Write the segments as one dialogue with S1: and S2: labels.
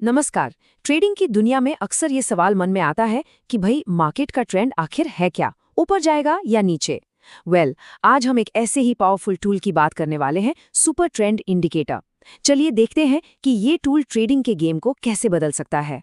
S1: नमस्कार। ट्रेडिंग की दुनिया में अक्सर ये सवाल मन में आता है कि भाई मार्केट का ट्रेंड आखिर है क्या, ऊपर जाएगा या नीचे। आज हम एक ऐसे ही पावरफुल टूल की बात करने वाले हैं, सुपर ट्रेंड इंडिकेटर। चलिए देखते हैं कि ये टूल ट्रेडिंग के गेम को कैसे बदल सकता है।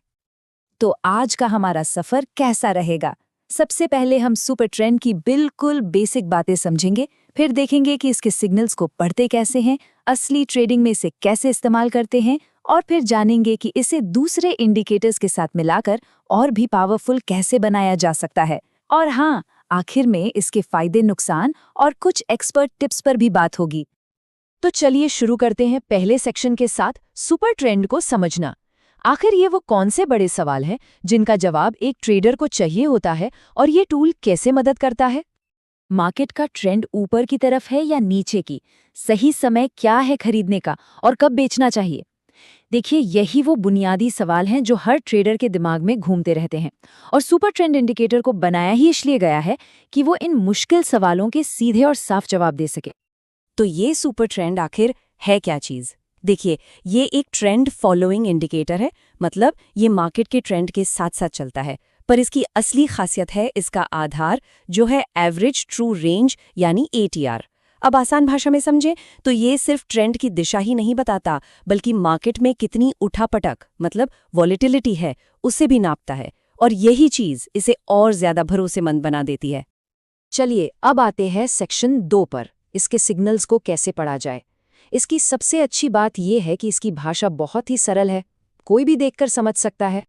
S2: तो आज का हमारा सफर कैसा रहेगा? सबसे पहले हम सुपर ट्रेंड की बिल्कुल बेसिक बातें समझेंगे, फिर देखेंगे कि इसके सिग्नल्स को पढ़ते कैसे हैं, असली ट्रेडिंग में इसे कैसे इस्तेमाल करते हैं, और फिर जानेंगे कि इसे दूसरे इंडिकेटर्स के साथ मिलाकर और भी पावरफुल कैसे बनाया जा सकता है। और हाँ, आखिर में इसके फायदे, नुकसान और कुछ एक्सपर्ट टिप्स पर भी बात होगी।
S1: तो चलिए शुरू करते हैं पहले सेक्शन के साथ, सुपर ट्रेंड को समझना। आखिर ये वो कौन से बड़े सवाल हैं जिनका जवाब एक ट्रेडर को चाहिए होता है, और ये टूल कैसे मदद करता है।
S2: मार्केट का ट्रेंड ऊपर की तरफ है या नीचे की? सही समय क्या है खरीदने का और कब बेचना चाहिए? देखिए, यही वो बुनियादी सवाल हैं जो हर ट्रेडर के दिमाग में घूमते रहते हैं, और सुपर ट्रेंड इंडिकेटर को बनाया ही इसलिए गया है कि वो इन मुश्किल सवालों के सीधे और साफ जवाब दे सके।
S1: तो ये सुपर ट्रेंड आखिर है क्या चीज़? देखिए, ये एक ट्रेंड फॉलोइंग इंडिकेटर है, मतलब ये मार्केट के ट्रेंड के साथ साथ चलता है। पर इसकी असली खासियत है इसका आधार, जो है एवरेज ट्रू रेंज यानी ATR। अब आसान भाषा में समझें तो ये सिर्फ ट्रेंड की दिशा ही नहीं बताता, बल्कि मार्केट में कितनी उठापटक, मतलब वॉलेटिलिटी है, उसे भी नापता है। और यही चीज़ इसे और ज्यादा भरोसेमंद बना देती है। चलिए अब आते हैं सेक्शन 2 पर, इसके सिग्नल्स को कैसे पढ़ा जाए। इसकी सबसे अच्छी बात यह है कि इसकी भाषा बहुत ही सरल है, कोई भी देखकर समझ सकता है।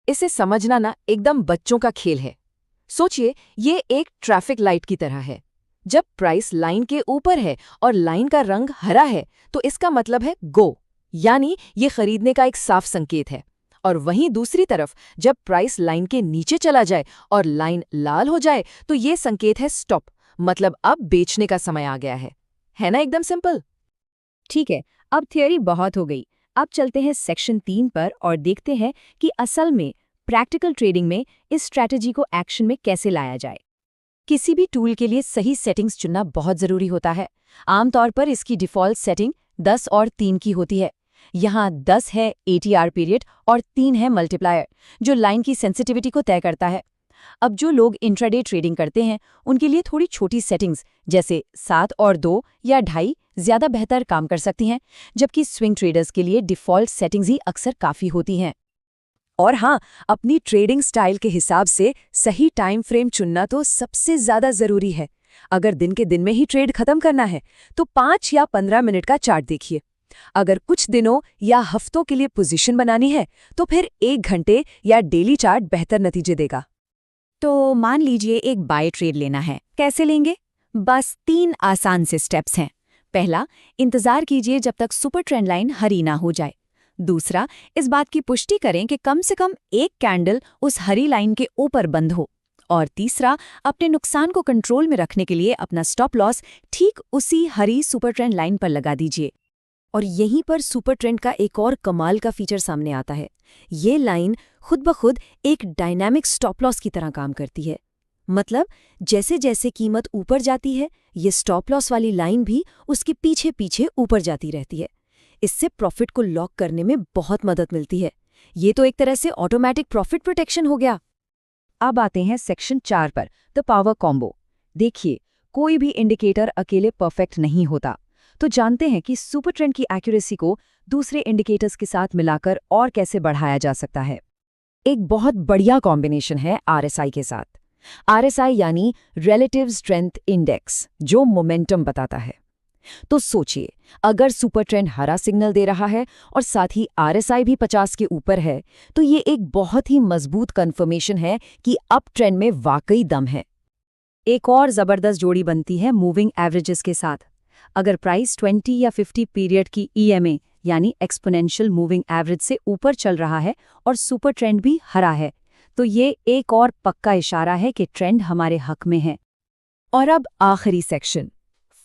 S1: इसे समझना ना एकदम बच्चों का खेल है। सोचिए, ये एक ट्रैफिक लाइट की तरह है। जब प्राइस लाइन के ऊपर है और लाइन का रंग हरा है, तो इसका मतलब है गो, यानी ये खरीदने का एक साफ संकेत है। और वहीं दूसरी तरफ जब प्राइस लाइन के नीचे चला जाए और लाइन लाल हो जाए, तो ये संकेत है स्टॉप, मतलब अब बेचने का समय आ गया है ना? एकदम सिंपल।
S2: ठीक है, अब थियोरी बहुत हो गई। अब चलते हैं सेक्शन 3 पर और देखते हैं कि असल में प्रैक्टिकल ट्रेडिंग में इस स्ट्रैटेजी को एक्शन में कैसे लाया जाए।
S1: किसी भी टूल के लिए सही सेटिंग्स चुनना बहुत जरूरी होता है। आमतौर पर इसकी डिफ़ॉल्ट सेटिंग 10 और 3 की होती है। यहाँ 10 है ATR पीरियड और 3 है मल्टीप्लायर, जो लाइन की सेंसिटिविटी को तय करता है। अब जो लोग इंट्राडे ट्रेडिंग करते हैं, उनके लिए थोड़ी छोटी सेटिंग्स जैसे 7 और 2 या 2.5 ज़्यादा बेहतर काम कर सकती हैं, जबकि स्विंग ट्रेडर्स के लिए डिफ़ॉल्ट सेटिंग्स ही अक्सर काफ़ी होती हैं। और हाँ, अपनी ट्रेडिंग स्टाइल के हिसाब से सही टाइम फ्रेम चुनना तो सबसे ज़्यादा ज़रूरी है। अगर दिन के दिन में ही ट्रेड खत्म करना है, तो 5 या 15 मिनट का चार्ट देखिए। अगर कुछ दिनों या हफ्तों के लिए पोजीशन बनानी है, तो फिर 1 घंटे या डेली चार्ट बेहतर नतीजे देगा।
S2: तो मान लीजिए एक बाय ट्रेड लेना है, कैसे लेंगे? बस 3 आसान से स्टेप्स हैं। पहला, इंतजार कीजिए जब तक सुपर ट्रेंड लाइन हरी ना हो जाए। दूसरा, इस बात की पुष्टि करें कि कम से कम एक कैंडल उस हरी लाइन के ऊपर बंद हो। और तीसरा, अपने नुकसान को कंट्रोल में रखने के लिए अपना स्टॉप लॉस ठीक उसी हरी सुपर ट्रेंड लाइन पर लगा दीजिए। और यहीं पर सुपर ट्रेंड का एक और कमाल का फीचर सामने आता है। ये लाइन खुद ब खुद एक डायनामिक स्टॉप लॉस की तरह काम करती है। मतलब जैसे जैसे कीमत ऊपर जाती है, ये स्टॉप लॉस वाली लाइन भी उसके पीछे पीछे ऊपर जाती रहती है। इससे प्रॉफिट को लॉक करने में बहुत मदद मिलती है। ये तो एक तरह से ऑटोमेटिक प्रॉफिट प्रोटेक्शन हो गया। अब आते हैं सेक्शन 4 पर, द पावर कॉम्बो। देखिए, कोई भी इंडिकेटर अकेले परफेक्ट नहीं होता, तो जानते हैं कि सुपर ट्रेंड की एक्यूरेसी को दूसरे इंडिकेटर्स के साथ मिलाकर और कैसे बढ़ाया जा सकता है। एक बहुत बढ़िया कॉम्बिनेशन है RSI के साथ। RSI यानी रिलेटिव स्ट्रेंथ इंडेक्स, जो मोमेंटम बताता है। तो सोचिए, अगर सुपर ट्रेंड हरा सिग्नल दे रहा है और साथ ही RSI भी 50 के ऊपर है, तो ये एक बहुत ही मजबूत कन्फर्मेशन है कि अप ट्रेंड में वाकई दम है। एक और जबरदस्त जोड़ी बनती है मूविंग एवरेजेस के साथ। अगर प्राइस 20 या 50 पीरियड की EMA यानी एक्सपोनेंशियल मूविंग एवरेज से ऊपर चल रहा है और सुपर ट्रेंड भी हरा है, तो ये एक और पक्का इशारा है कि ट्रेंड हमारे हक में है। और अब आखिरी सेक्शन,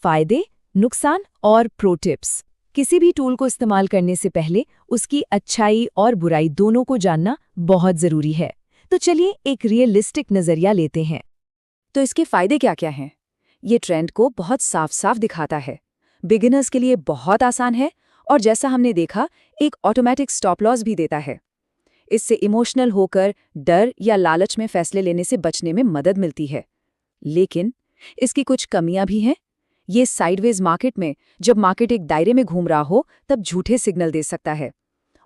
S2: फायदे, नुकसान और प्रो टिप्स। किसी भी टूल को इस्तेमाल करने से पहले उसकी अच्छाई और बुराई दोनों को जानना बहुत जरूरी है। तो चलिए एक रियलिस्टिक नजरिया लेते हैं। तो इसके फायदे क्या क्या हैं? ये ट्रेंड को बहुत साफ साफ दिखाता है, बिगिनर्स के लिए बहुत आसान है, और जैसा हमने देखा, एक ऑटोमेटिक स्टॉप लॉस भी देता है। इससे इमोशनल होकर डर या लालच में फैसले लेने से बचने में मदद मिलती है। लेकिन इसकी कुछ कमियां भी हैं। ये साइडवेज मार्केट में, जब मार्केट एक दायरे में घूम रहा हो, तब झूठे सिग्नल दे सकता है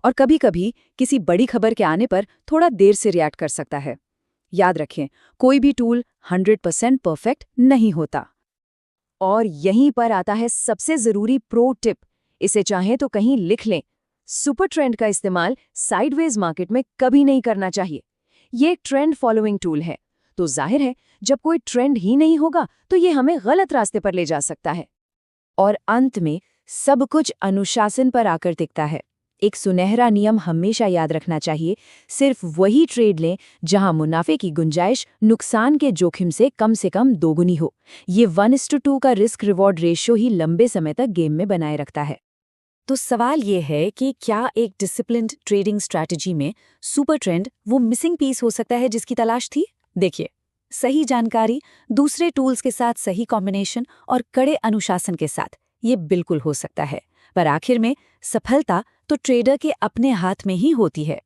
S2: और कभी-कभी किसी बड़ी खबर के आने पर थोड़ा देर से रिएक्ट कर सकता है। याद रखें, कोई भी टूल 100% परफेक्ट नहीं होता। और यहीं पर आता है सबसे ज़रूरी प्रो टिप, इसे चाहें तो कहीं लिख लें। सुपर ट्रेंड का इस्तेमाल साइडवेज मार्केट में कभी नहीं करना चाहिए। ये एक ट्रेंड फॉलोइंग टूल है, तो जाहिर है जब कोई ट्रेंड ही नहीं होगा तो ये हमें गलत रास्ते पर ले जा सकता है। और अंत में सब कुछ अनुशासन पर आकर टिकता है। एक सुनहरा नियम हमेशा याद रखना चाहिए, सिर्फ वही ट्रेड लें जहां मुनाफे की गुंजाइश नुकसान के जोखिम से कम दोगुनी हो। ये 1:2 का रिस्क रिवॉर्ड रेशियो ही लंबे समय तक गेम में बनाए रखता है। तो सवाल ये है कि क्या एक डिसिप्लिन्ड ट्रेडिंग स्ट्रैटेजी में सुपर ट्रेंड वो मिसिंग पीस हो सकता है जिसकी तलाश थी? देखिए, सही जानकारी, दूसरे टूल्स के साथ सही कॉम्बिनेशन और कड़े अनुशासन के साथ ये बिल्कुल हो सकता है। पर आखिर में सफलता तो ट्रेडर के अपने हाथ में ही होती है।